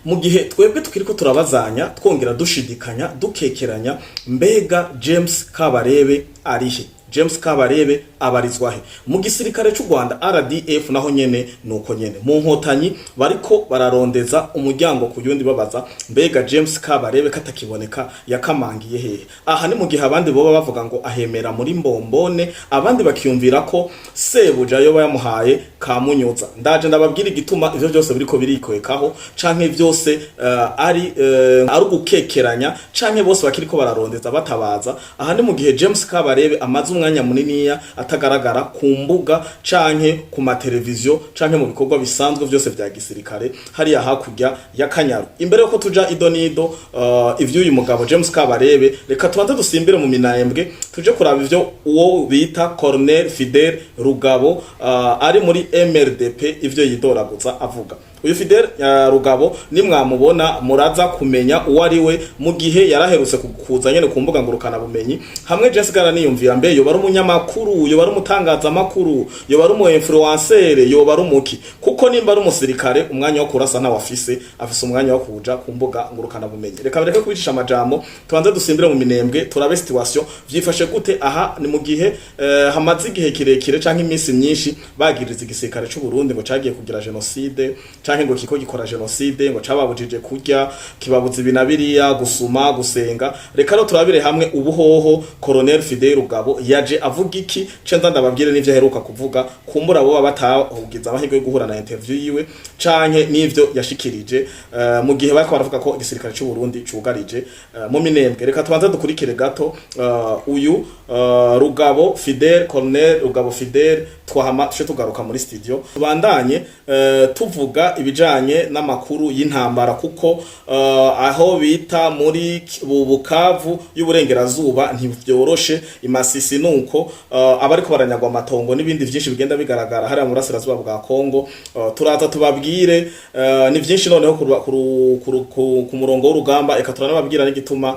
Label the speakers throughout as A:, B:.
A: mu gihe twebwe tukiriko turabazanya twongera dushidikanya dukekeranya mbega James Kabarebe arihe James Kabarebe abarizwahe mu gisirikare cy'u Rwanda RDF naho nyene nuko nyene mu nkotanyi bariko bararondeza umuryango ku yundi babaza mbega James Kabarebe katakiboneka yakamangiye hehe aha ni mu gihe abandi boba bavuga ngo ahemera muri Mbombone abandi bakiyumvira ko sebuja yo bayamuhaye kamunyuza ndaje ndababwira igituma ivyo byose biriko birikwekaho canke byose ari ugukekeranya canke bose bakiriko bararondeza batabaza aha ni mu gihe James Kabarebe amaze umwanya muniniya atagaragara ku mbuga canke ku mateleviziyo canke mu bikorwa bisanzwe byose bya gisirikare hariya hakurya ya Kanyaru imbere yuko tuja idonido ivyo uyu mugabo James Kabarebe reka tubanze dusimbire mu minambwe tuje kuraba ivyo uwo bita Colonel Fidel Rugabo ari muri MRDP ivyo yidoraguza avuga uyu Fidel Rugabo nimwamubona muraza kumenya uwo ari we mu gihe yaraherutse kukuza nyene ku mbuga ngurukana bumenyi hamwe Jessica niyumvira mbe yo bari umunyamakuru yo bari umutangaza makuru yo bari umu influencer yo bari umuki kuko nimba ari umusirikare umwanya wo kurasa na wafise afise umwanya wo kuja ku mbuga ngurukana bumenyi reka bareke kubicisha amajambo tubanze dusimbire mu minembwe turabe situation vyifashe gute aha ni mu gihe hamaze igihe kirekire canke iminsi myinshi bagiriza igisirikare cy'u Burundi ngo cagiye kugira genocide canke ngo kiko gikora genocide ngo cababujije kurya kibabuza ibinabiriya gusuma gusenga reka rero turabire hamwe ubuhoho Colonel Fidel Rugabo yaje avuga iki cenza ndababwire n'ivyo aheruka kuvuga kumbura bo batahugiza amahirwe yo guhura na interview yiwe canke n'ivyo yashikirije mu gihe bariko baravuga ko igisirikare cy'u Burundi cugarije mu minembwe reka tubanze dukurikire gato uyu Rugabo Fidel Colonel Rugabo Fidel twahama tugaruka muri studio tubandanye tuvuga ibijanye n'amakuru y'intambara kuko aho bita muri Bukavu y'uburengerazuba ntivyoroshe imasisi nuko abariko baranyagwa amatongo n'ibindi byinshi bigenda bigaragara hari mu burasirazuba bwa Kongo turaza tubabwire ni byinshi noneho ku murongo w'urugamba ekaturana babwira n'igituma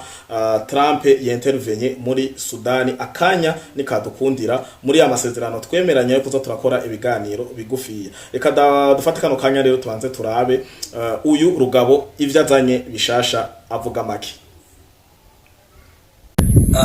A: Trump y'intervenye muri Sudani akanya nikadukundira muri amasezerano twemeranya yo kuza turakora ibiganiro bigufiya reka dufate kano kanya rero tubanze turabe uyu Rugabo ivyo azanye bishasha avuga make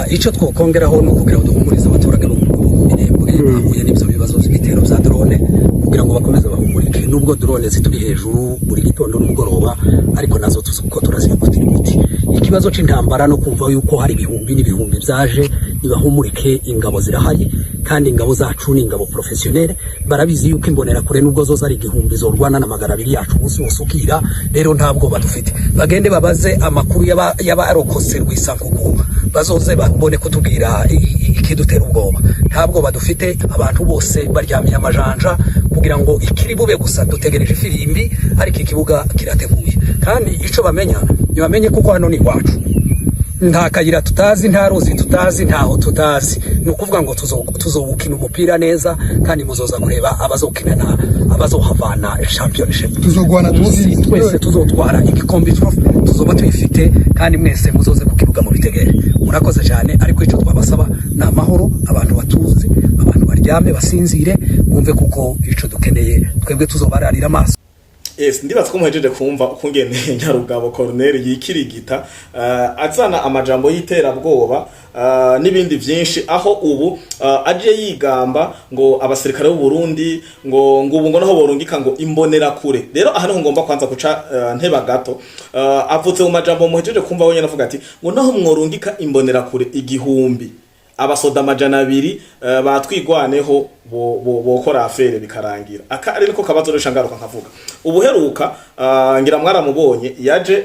B: ico twokongeraho no kugira ngo duhumurize abaturage bo bahuye n'ivyo bibazo by'ibitero bya drone kugira ngo bakomeze bahumurike nubwo drone zituri hejuru buri gitondo n'umugoroba ariko nazo tuzuko turazikutira imiti ikibazo c'intambara no kumva yuko hari ibihumbi n'ibihumbi byaje nibahumurike ingabo zirahari kandi ingabo zacu ni ingabo professionnel barabizi yuko imbonera kure nubwo zo zari igihumbi zorwana na magana abiri yacu umunsi wose ukira rero ntabwo badufite bagende babaze amakuru y'abarokose rwisankuko bazoze babone kutubwira ikidutera ubwoba ntabwo badufite abantu bose baryamiye amajanja kugira ngo ikiri bube gusa dutegereje ifirimbi ariko ikibuga kirateguye kandi ico bamenye kuko hano ni wacu nta kayira tutazi nta ruzi tutazi ntaho tutazi nukuvuga ngo tuzobukina umupira neza kandi muzoza kureba abazokina abazohavana championship
C: tuzogwana
B: twese tuzotwara igikombe trophy tuzoba tuyifite kandi mwese muzoze kukibuga mu bitegere murakoze cyane ariko ico twabasaba na mahoro abantu batuze abantu baryame basinzire bumve kuko ico dukeneye twebwe tuzobararira amaso
A: ndibaza ko muhejeje kumva ukungene Nyarugabo Colonel yikirigita azana amajambo y'iterabwoba n'ibindi byinshi aho ubu aje yigamba ngo abasirikare b'u Burundi ngo ubu ngo naho borungika ngo imbonera kure rero aha niho ngomba kwanza kuca nteba gato avutse mu majambo muhejeje kumva wenyine avuga ati ngo naho mworungika imbonera kure igihumbi abasoda amajana 2 batwigwaneho bokora afere bikarangira aka ari niko kabazo rishangaruka nkavuga ubuheruka ngira mwaramubonye yaje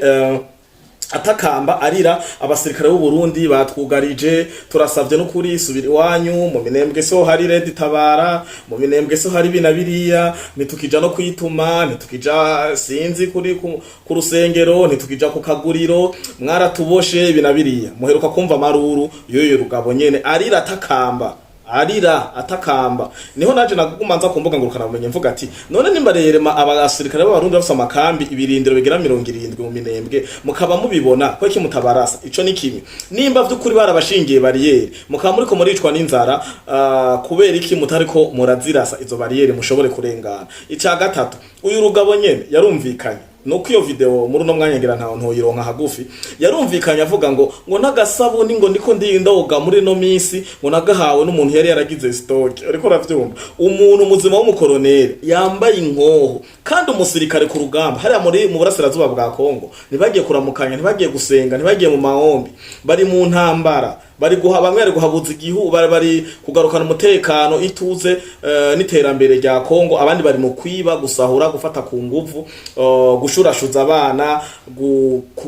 A: atakamba arira abasirikare b'u Burundi batwugarije turasavye no kuri subira wanyu mu minembwe so hari Red Tabara mu minembwe so hari binabiriya nitukija no kwituma nitukija sinzi kuri ku rusengero nitukija ku kaguriro mwaratuboshe binabiriya muheruka kumva maruru yoyo Rugabo nyene arira atakamba niho naje nagumanza kumbuga ngurukana bumenye mvuga ati none nimba rerema abasirikare b'abarundi bafite amakambi ibirindiro bigera 70 mu minembwe mukaba mubibona ko iki mutabarasa ico ni kimi nimba vy'ukuri barabashingiye bariyeri mukaba muri ko muricwa n'inzara kubera iki mutariko murazirasa izo bariyeri mushobore kurengana ica gatatu uyu Rugabo nyene yarumvikanye nuko iyo video muri no mwanya ngira ntaho ntoyironka hagufi yarumvikanye avuga ngo n'agasabuni ngo ndiko ndindoga muri no misi ngo nagahawe n'umuntu yari yaragize stock ariko uravyumva umuntu muzima w'umukoroneri yambaye inkoho kandi umusirikare ku rugamba hariya mu burasirazuba bwa Kongo ntibagiye kuramukanya ntibagiye gusenga ntibagiye mu mahombi bari mu ntambara bari bamwe bari guhabuza igihugu bari kugarukana umutekano ituze n'iterambere rya Kongo abandi bari mu kwiba gusahura gufata ku nguvu gushurashuza abana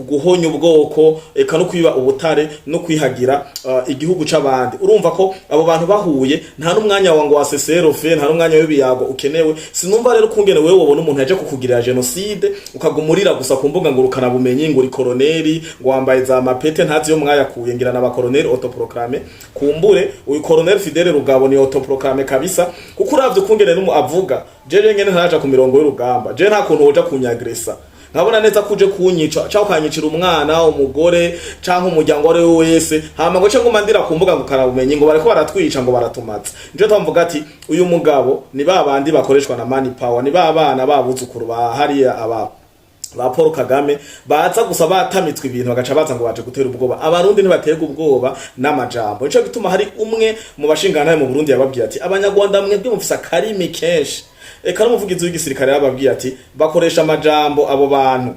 A: guhonya ubwoko eka no kwiba ubutare no kwihagira igihugu c'abandi urumva ko abo bantu bahuye nta n'umwanya wango wa seserofe nta n'umwanya w'ibiyago ukenewe sinumva rero kungene wewe wobona umuntu yaje kukugirira genocide ukagumurira gusa ku mbuga ngo rukana bumenyi ngo uri koroneri ngo wambaye za mapete ntazi yo mwayakuye ngira n'abakoroneri autoproclame kumbure uyu Colonel Fidele Rugabo ni autoproclame kabisa kuko uravye kungene numu avuga jeje ngene ntaja ku mirongo y'urugamba je nta kuntu woja kunyagresa nkabona neza kuje kunyica cyangwa kanyicira umwana umugore cyangwa umuryango wari wese hama ngo cyo ngumandira kumbuga ngo karabumenye ngo bareko baratwica ngo baratumatse nje tamvuga ati uyu mugabo ni babandi bakoreshwa na money power ni babana babuzukuru ba hariya ba Paul Kagame baza gusa batamitswe ibintu bagaca baza ngo baje gutera ubwoba abarundi ntibatega ubwoba n'amajambo nico gituma hari umwe mu bashingana mu Burundi yababwiye ati abanyarwanda mwebwe mufisa karimi kenshi eka n'umuvugizi w'igisirikare yababwiye ati bakoresha amajambo abo bantu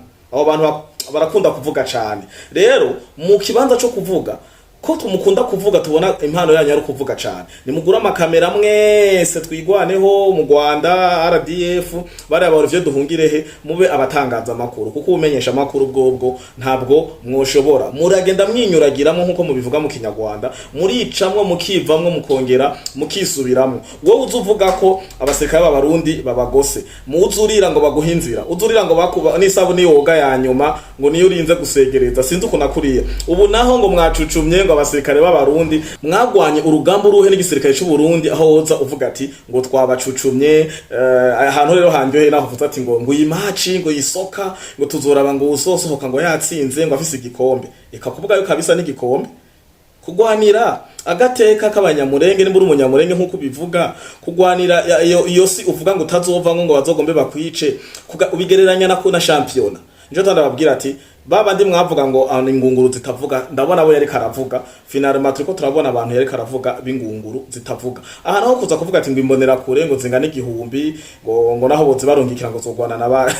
A: barakunda kuvuga cyane rero mu kibanza cyo kuvuga ko tumukunda kuvuga tubona impano yanyu ari kuvuga cyane nimugura amakamera mwese twigwaneho mu Rwanda RDF bari abaruvye duhungirehe mube abatangaza makuru kuko umenyesha makuru bwobwo ntabwo mwoshobora muragenda mwinyuragiramo nkuko mubivuga mu Kinyarwanda muricamwe mukivamwe mukongera mukisubiramo wowe uzuvuga ko abasirikare b'abarundi babagose muzurira ngo baguhinzira uzurira ngo bakuba n'isabuni yoga yanyuma ngo niyo urinze gusegereza sinzi uko nakuriye ubu naho ngo mwacucumye abasirikare b'abarundi mwagwanye urugamba uruhe n'igisirikare cy'u Burundi aho woza uvuga ati ngo twabacucumye ahantu rero handyohe naho uvuga ati ngo yimaci ngo yisoka ngo tuzoraba ngo usosohoka ngo yatsinze ngo afise igikombe ikakuvuga yo kabisa n'igikombe kugwanira agateka k'abanyamurenge nimbura umunyamurenge nkuko bivuga kugwanira iyo si uvuga ngo utazova ngo bazogombe bakwice ubigereranya na champion nje tandababwira ati baba ndi mwavuga ngo ingunguru zitavuga ndabona abo yari karavuga finalement turiko turabona abantu yari karavuga b'ingunguru zitavuga aha naho kuza kuvuga ati ngo imbonera kure ngo zingana igihumbi ngo naho boze barongikira ngo zogwana naba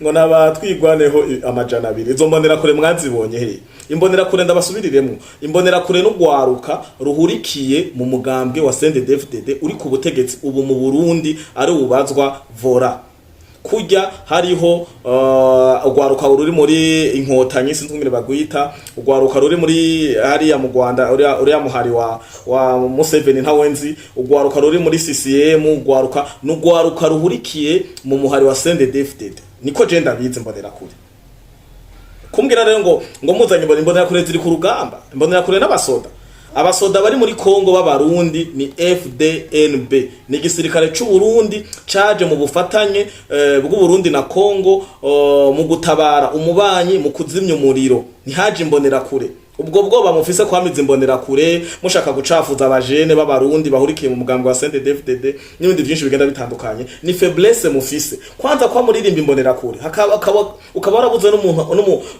A: ngo nabatwigwaneho amajana abiri izo mbonera kure mwazibonye he imbonera kure ndabasubiriremo imbonera kure no gwaruka ruhurikiye mu mugambwe wa CNDD-FDD uri ku butegetsi ubu mu Burundi ari ubazwa vora kujya hariho ugwaruka ruri muri inkotanyi sinzungire bagwita ugwaruka ruri muri hariya mu Rwanda uriya muhari wa Museveni ntawenzi ugwaruka ruri muri CCM ugwaruka ruhurikiye mu muhari wa CNDD-FDD niko je ndabizi mbonera kure kumbwira rero ngo muzanye mbonera kure ziri ku rugamba mbonera kure n'abasoda abasoda bari muri Kongo b'abarundi ni FDNB ni gisirikare cy'u Burundi caje mu bufatanye bw'u Burundi na Kongo mu gutabara umubanyi mu kuzimya umuriro ntihaje imbonera kure ubwo bwoba mufise kwamiza imbonera kure mushaka gucafuza abajene b'abarundi bahurikiye mu mugambwe wa CNDD-FDD n'ibindi byinshi bigenda bitandukanye ni faiblesse mufise kwanza kwa muririmba imbonera kure ukaba warabuze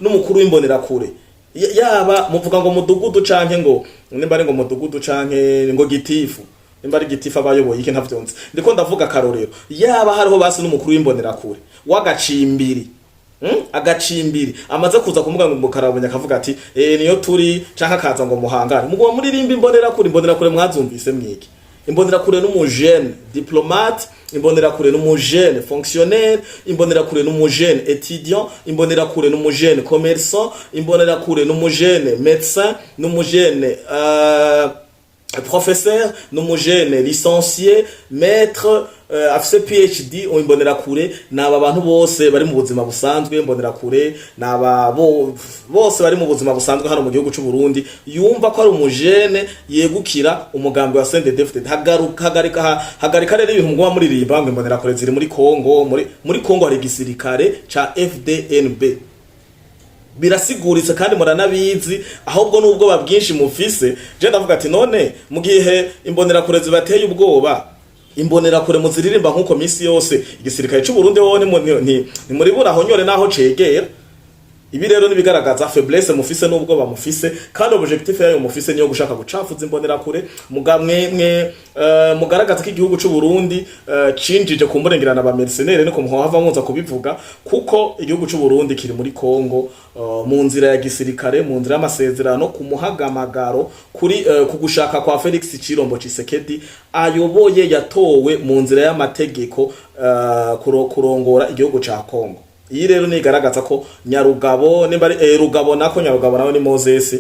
A: n'umukuru w'imbonera kure yaba muvuga ngo mudugudu canke ngo nimba ari ngo mudugudu canke ngo gitifu nimba ari gitifu abayoboye iki ntavyonze ndiko ndavuga karorero yaba hariho basi n'umukuru w'imbonera kure wagacimbiri agacimbiri amaze kuza kumuga ngo mukarabonye akavuga ati niyo turi canke akaza ngo muhangane mugo muririmba imbonera kure mwazumvise mwiki imbonera kure n'umujene diplomate imbonera kure n'umujene fonctionnaire imbonera kure n'umujene étudiant imbonera kure n'umujene commerçant imbonera kure n'umujene médecin n'umujene professeur n'umujene licencié maître afise PhD imbonera kure naba bantu bose bari mu buzima busanzwe imbonera kure naba bose bari mu buzima busanzwe hano mu gihugu cy'u Burundi yumva ko ari umujene yegukira umugambi wa CNDD-FDD hagarika rero ibintu ngwa muri riba ngo imbonera kure ziri muri Kongo muri Kongo hari gisirikare ca FDNB birasiguritse kandi muranabizi ahubwo nubwo babwinshi mufise je ndavuga ati none mu gihe imbonera kure zibateye ubwoba imbonera kure muziririmba nkuko misi yose igisirikare cy'u Burundi wowe ni muri burahonyore naho cegera. Ibi rero nibigaragaza faiblesse mufise n'ubwo bamufise kandi objectif yayo mufise niyo gushaka gucafuza imbonera kure mugamwe mugaragaza ko igihugu cy'u Burundi cinjije kumurengirana ba mercenaires niko muhava muza kubivuga kuko igihugu cy'u Burundi kiri muri Kongo mu nzira ya gisirikare mu nzira y'amasezerano ku muhagamagaro kuri kugushaka kwa Felix Cirombo Tshisekedi ayoboye yatowe mu nzira y'amategeko kurongora igihugu ca Kongo. Iyi rero nigaragaza ko Nyarugabo nimba Rugabo nako Nyarugabo nawe ni Moses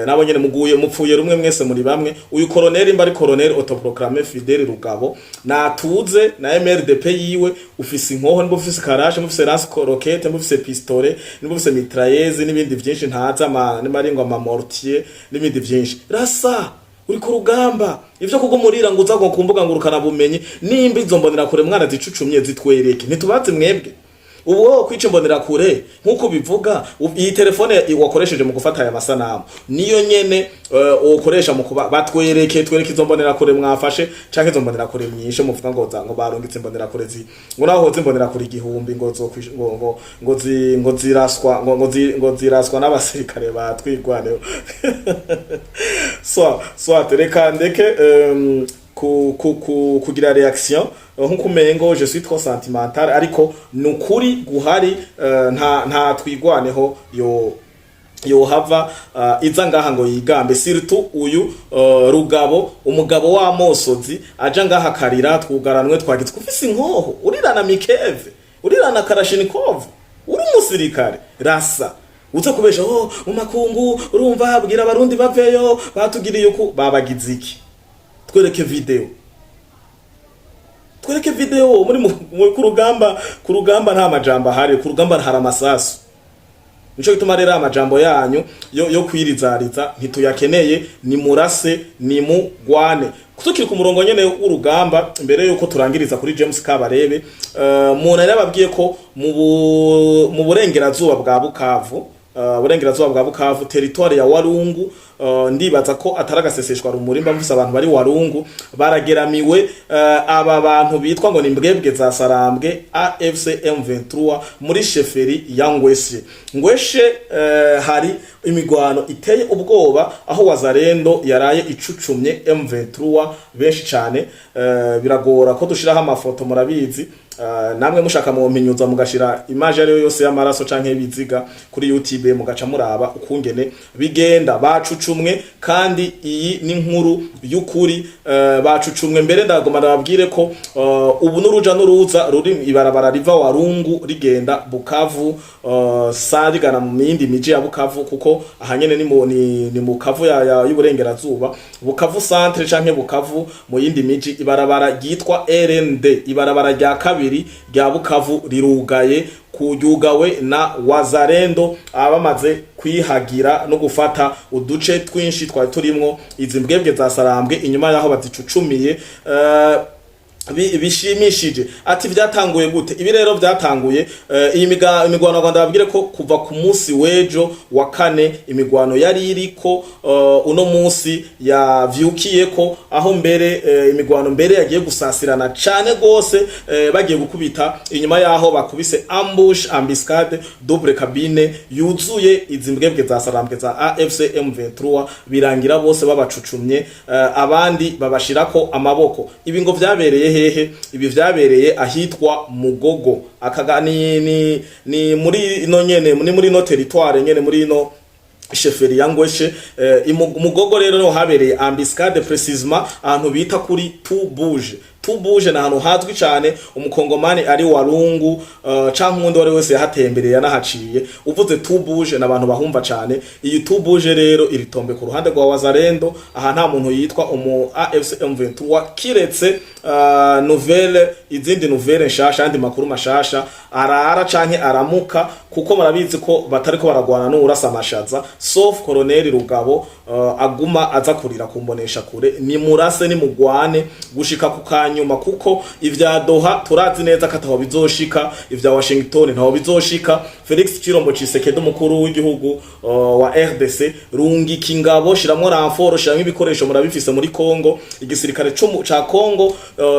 A: nabo nyene muguye mupfuye rumwe mwese muri bamwe uyu colonel imba ari colonel autoproclamé Fidèle Rugabo natuze na MRDP yiwe ufise inkoho nibo ufise karashe mufise lance roquette mufise pistolet nibo ufise mitrailleuse n'ibindi byinshi ntaza maringo ama mortier n'ibindi byinshi rasa uri ku rugamba ivyo kugumurira ngo uzago kumbuga ngurukana bumenyi nimba izombonera kure mwana zicucumye zitwereke ntitubaze mwebwe ubu kwica imbonera kure nkuko bivuga iyi telefone wakoresheje mu gufata aya masanamu niyo nyene ukoresha mu kuba batwereke izo mbonera kure mwafashe canke izo mbonera kure myishe muvuga ngo barungitse imbonera kure ngo naho hoze imbonera kure igihumbi ngo ziraswa n'abasirikare batwigwaneho so atereka ndeke kugira reaction nkuko umengo je suis trop sentimental ariko nukuri guhari nta twigwaneho yo hava iza ngaha ngo yigambe surtout uyu Rugabo umugabo wa Mosozi aja ngaha karira twugaranwe twagitse kufise inkoho urirana Mikeve urirana Karashnikov uri umusirikare rasa uza kubesha mu makungu urumva abwira abarundi baveyo batugiriye uko babagize iki twereke video muri ku rugamba nta majambo hari ku rugamba hari amasasu nico gituma rero amajambo yanyu yo kwirizariza ntituyakeneye ni murase ni mugwane kutukiri ku murongo nyene w'urugamba mbere yuko turangiriza kuri James Kabarebe muna yababwiye ko mu burengerazuba bwa Bukavu territoire ya Walungu ndibaza ko ataragaseseshwa rumurimba mvise abantu bari Walungu barageramiwe aba bantu bitwa ngo ni mbwebwe za Sarambwe AFC M23 muri sheferi ya Ngweshe hari imigwano iteye ubwoba aho Wazalendo yaraye icucumye M23 benshi cyane biragora ko dushiraho amafoto murabizi namwe mushaka mu mpinyuza mugashira image ariyo yose y'amaraso canke biziga kuri YouTube mugaca muraba ukungene bigenda bacucumwe kandi iyi ni nkuru y'ukuri bacucumwe mbere ndagoma ndababwire ko ubu n'uruja n'uruza ruri ibarabara riva Walungu rigenda Bukavu sarigana mu yindi miji ya Bukavu kuko ahanyene ni mu Bukavu y'uburengerazuba Bukavu centre canke Bukavu mu yindi miji ibarabara gitwa RND ibarabara rya kabiri rya Bukavu rirugaye kujugawe na Wazalendo abamaze kwihagira no gufata uduce twinshi twari turimwo izi mbwebwe za Sarambwe inyuma yaho bazicucumiye bishimishije ati byatanguye gute ibi rero byatanguye iyi imigwano Rwanda babwire ko kuva ku munsi wejo wa kane imigwano yari iriko uno munsi yavyukiye ko aho mbere imigwano mbere yagiye gusasirana cyane gose bagiye gukubita inyuma yaho bakubise ambuscade double cabine yuzuye izimbwebwe za Sarambwe za AFC M23 birangira bose babacucumye abandi babashirako amaboko ibi ngo vyabereye hehe ibi vyabereye ahitwa Mugogo akaga ni muri no nyene muri no territoire nyene muri no sheferi ya Ngweshe Mugogo rero no habereye ambuscade précisément ahantu bita kuri Tubuje na hano hazwi cyane umukongomani ari Walungu canke undi wari wese yahatembereye yanahaciye uvuze Tubuje nabantu bahumva cyane iyi Tubuje rero iritombe ku ruhande rwa Wazalendo aha nta muntu yitwa AFC M23 kiretse izindi nouvelle nshasha andi makuru mashasha arara canke aramuka kuko murabizi ko batariko baragwana n'urasa amashaza sauf colonel Rugabo aguma aza kurira kumbonesha kure ni murase ni mugwane gushika ku hanyuma kuko ivya Doha turazi neza ko ataho bizoshika, ivya Washington ntaho bizoshika. Felix Chilombo Tshisekedi umukuru w'igihugu wa RDC rungika ingabo, shiramwo ramforo, shiramwo ibikoresho murabifise muri Kongo. Igisirikare ca Kongo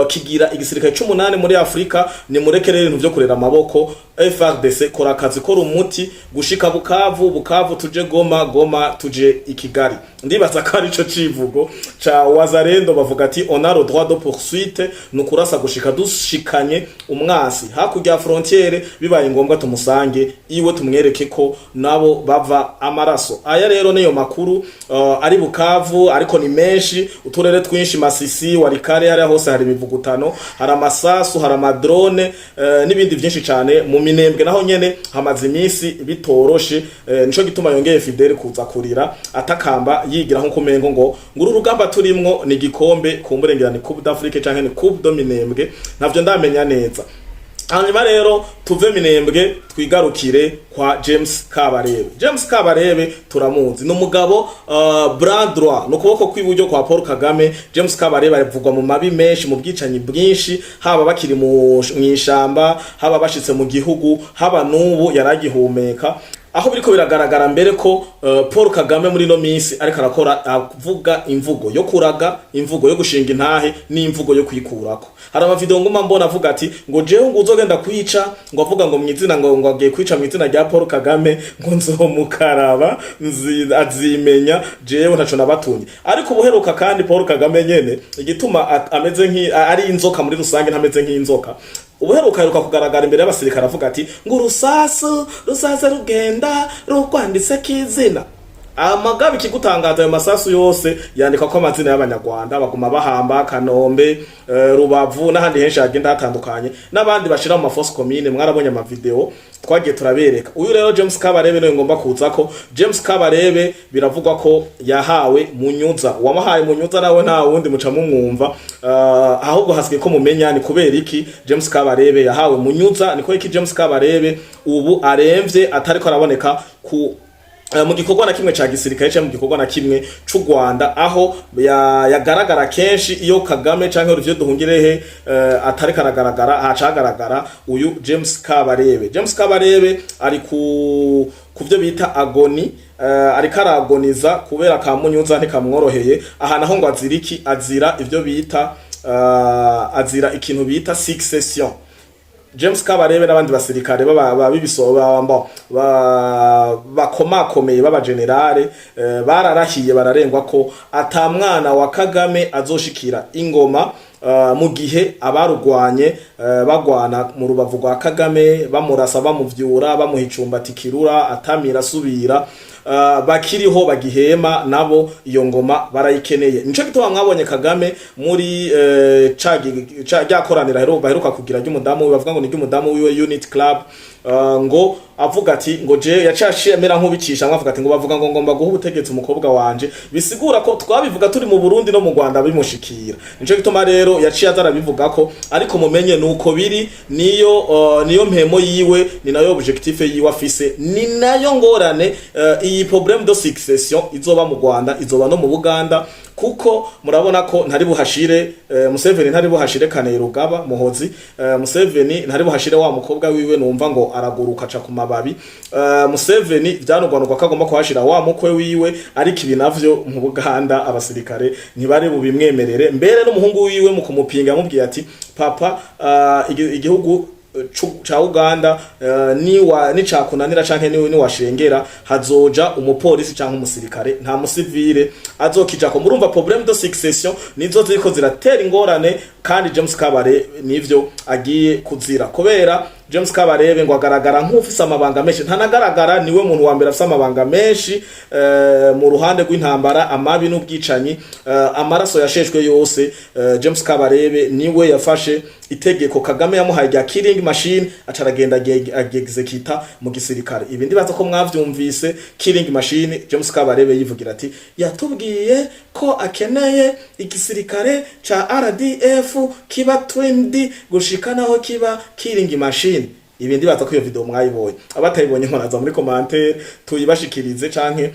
A: kigira igisirikare c'8 muri Afrika. Ni murekerere ibintu vyo kurera amaboko. FRDC kora akazi kora umuti gushika Bukavu tuje Goma tuje Ikigali. Ndibaza ko arico civugo ca Wazalendo bavuga ati on a le droit de poursuite, nukurasa gushika dushikanye umwasi hakurya frontiere, bibaye ngombwa tumusange iwe tumwereke ko nabo bava amaraso. Aya rero niyo makuru ari Bukavu, ariko ni menshi, uturere twinshi Masisi, Warikare, hari hose hari imivugutano, hari amasasu, hari amadrone n'ibindi byinshi cyane. Mu Minembwe naho nyene hamaze iminsi bitoroshe, nico gituma yongeye Fidel kuza kurira atakamba yigira nko kumengo ngo nguru rugamba turimwo ni gikombe kumburengera ni Coupe d'Afrique canke ni Coupe do Minembwe, navyo ndamenya neza. Hanyuma rero tuve Minembwe twigarukire kwa James Kabarebe. James Kabarebe turamuzi, no mugabo bras droit no kuboko kw'iburyo kwa Paul Kagame. James Kabarebe avugwa mu mabi menshi, mu bwicanyi bwinshi, haba bakiri mu ishamba, haba bashitse mu gihugu, haba nubu yaragihumeka. Aho biriko biragaragara mbere ko Paul Kagame muri no minsi ariko arakora avuga imvugo yo kuraga, imvugo yo gushinga intahe, n'imvugo yo kwikurako. Hari ama video ngoma mbona avuga ati ngo jewe ngo uzogenda kwica, ngo avuga ngo mwizina ngo agiye kwica mwizina rya Paul Kagame, ngo nzomukaraba azimenya jewe ntaco nabatunye. Ariko ubuheruka kandi Paul Kagame nyene igituma ameze ari inzoka muri rusange, ntameze nk'inzoka. Ubuheruka kugaragara imbere y'abasirikare avuga ati ngo rusasu rugenda rukwanditse kizina. Amagabi kigutangaza ayo masasu yose yandika ko amazina y'abanyarwanda, baguma bahamba Kanombe, Rubavu n'ahandi henshi hagenda hatandukanye, n'abandi bashira mu mafosse commune. Mwarabonye ama video twagiye turabereka. Uyu rero James Kabarebe no ngomba kuza ko James Kabarebe biravugwa ko yahawe Munyuza, wamahaye Munyuza nawe nta wundi muca mumwumva, ahubwo hasike ko mumenya ni kubera iki James Kabarebe yahawe Munyuza. Niko iki James Kabarebe ubu aremvye atariko araboneka ku mu gikorwa na kimwe ca gisirikare cyo mu gikorwa na kimwe c'u Rwanda, aho yagaragara kenshi iyo Kagame canke Olivier Duhungirehe atari karagaragara, hacagaragara uyu James Kabarebe. James Kabarebe ari ku byo bita agoni, ari karagoniza kubera ka Munyuza ntikamworoheye. Aha naho ngo aziriki azira ivyo bita azira ikintu bita succession. James Kabarebe n'abandi basirikare bakomakomeye baba generale bararahiye bararengwa ko atamwana wa Kagame azoshikira ingoma mu gihe abarugwanye bagwana mu rubavu rwa Kagame, bamurasa bamuvyura bamuhicumbati kirura atamira asubira, bakiriho bagihema nabo iyo ngoma barayikeneye. Nico gituma mwabonye Kagame muri cyakoranira baheruka kugira ry'umudamu we, bavuga ngo ni ry'umudamu wiwe Unit Club, ngo avuga ati ngo je yacashemera nk'ubicisha, mwavuga ati ngo bavuga ngo ngomba guha ubutegetsi umukobwa wanje, bisigura ko twabivuga turi mu Burundi no mu Rwanda bimushikira. Nico gituma rero yaciye azarabivuga ko, ariko mumenye nuko biri, niyo mpemo yiwe, ni nayo objectif yiwe afise, ni nayo ngorane. Iyi problème de succession izoba mu Rwanda, izoba no mu Buganda, kuko murabona ko ntari buhashire Museveni, ntari buhashire Kanerugaba Muhozi, Museveni ntari buhashire wa mukobwa wiwe numva ngo araguruka ca ku mababi. Museveni byanugwanugwa kagomba kuhashira wa mukwe wiwe, ariko ibi navyo mu Buganda abasirikare ntibari bubimwemerere. Mbere n'umuhungu wiwe mu kumupinga amubwiye ati papa, igihugu cha Uganda ni cakunanira canke ni washengera hazoja umupolisi canke umusirikare, nta musivile azokijako. Murumva problème de succession nizo ziriko ziratera ingorane, kandi James Kabare nivyo agiye kuzira, kubera James Kabarebe ngo agaragara nk'ufise amabanga menshi. Ntanagaragara, niwe muntu wa mbere afise amabanga menshi mu ruhande rw'intambara, amabi n'ubwicanyi, amaraso yasheshwe yose. James Kabarebe niwe yafashe itegeko Kagame yamuhaye rya killing machine, acaragenda execute mu gisirikare. Ibindi baza ko mwavyumvise killing machine, James Kabarebe yivugira ati yatubwiye ko akeneye igisirikare ca RDF kiba 20 gushikanaho kiba killing machine. Ibindi baza ko iyo video mwayibonye, abatayibonye nkonaza muri commentaire tuyibashikirize, canke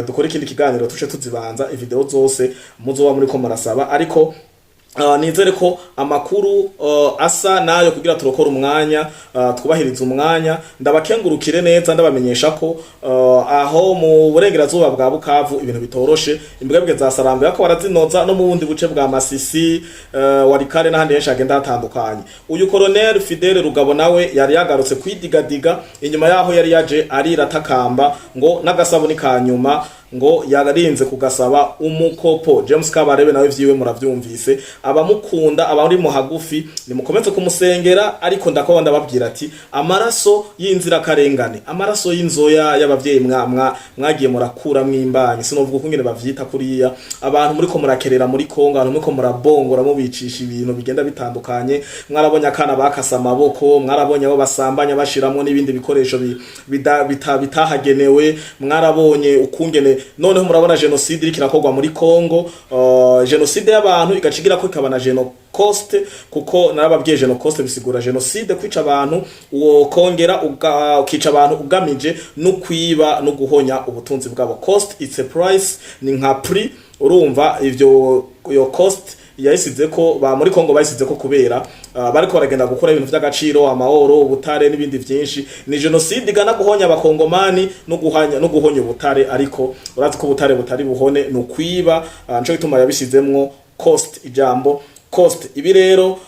A: dukore ikindi kiganiro tuce tuzibanza. Video zose muzoba muri ko murasaba, ariko nizere ko amakuru asa nayo kugira turokora umwanya twubahiriza umwanya ndabakengurukire neza ndabamenyesha ko aho mu burengerazuba bwa Bukavu ibintu bitoroshe imbwebwe za Sarambwe yako barazinoza no mu bundi buce bwa Masisi warikare n'ahandi henshi agenda hatandukanye. Uyu Colonel Fidele Rugabo nawe yari yagarutse kwidigadiga inyuma yaho yari yaje ariratakamba ngo n'agasabuni ka nyuma ngo yarinze kugasaba umukopo. James Kabarebe nawe vyiwe muravyumvise, abamukunda abari mu hagufi nimukomeze kumusengera, ariko ndakaba ndababwira ati amaraso y'inzira karengane, amaraso y'inzoya y'abavyeyi mwagiye murakura mwimbanyi, sinovuga kungene bavyita kuriya, abantu muriko murakerera muri Kongo, abantu muriko murabongora mubicisha ibintu bigenda bitandukanye, mwarabonye akana bakasa amaboko, mwarabonye abo basambanya bashiramwe n'ibindi bikoresho bitahagenewe, mwarabonye ukungene noneho murabona genocide iri kirakorwa muri Kongo, genocide y'abantu igacigira ko ikabana genocide, kuko narababwiye genocide bisigura genocide kwica abantu, uwo kongera ukica abantu ugamije no kwiba no guhonya ubutunzi bwabo. Cost it's a price, ni nka prix, urumva ivyo yo cost yayisize ko ba muri Kongo bayisize ko kubera bariko baragenda gukora ibintu vy'agaciro, amahoro, ubutare n'ibindi vyinshi. Ni genocide igana guhonya abakongomani no guhonya ubutare, ariko urazi ko ubutare butari buhone no kwiba, nico gituma yabisizemwo cost, ijambo cost. Ibi rero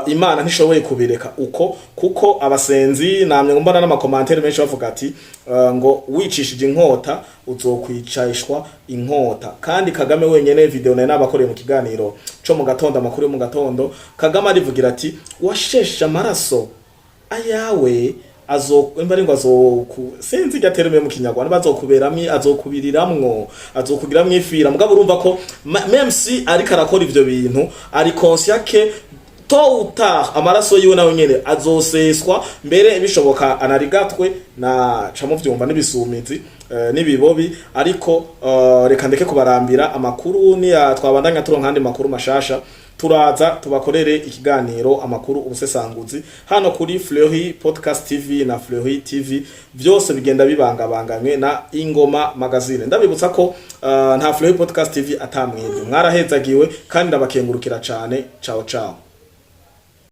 A: Imana ntishoboye kubireka uko, kuko abasenzi namwe ngombana n'amakomantere menshi bavuga ati ngo wicishije inkota uzokwicashwa inkota. Kandi Kagame wenyene video naye nabakoreye mu kiganiro cyo mu gatondo, amakuru yo mu gatondo, Kagame arivugira ati washesha amaraso ayawe imbari ngo sinzi gatereme mu Kinyarwanda bazokuberamwe, azokubiriramwo, azokugiramwe ifira. Mugabo urumva ko même si ari karakora ivyo bintu ari conscient que to uta amaraso yiwe nawe nyene azoseswa, mbere bishoboka anarigatwe na camuvyumva n'ibisumizi nibibobi. Ariko reka ndeke kubarambira, amakuru ni twabandanya turonka handi makuru mashasha, turaza tubakorere ikiganiro amakuru ubusesanguzi hano kuri Fleury Podcast TV na Fleury TV, vyose bigenda bibangabanganywe na Ingoma Magazine. Ndabibutsa ko nta Fleury Podcast TV atamwebwe mwarahezagiwe, kandi ndabakengurukira cane. Ciao ciao.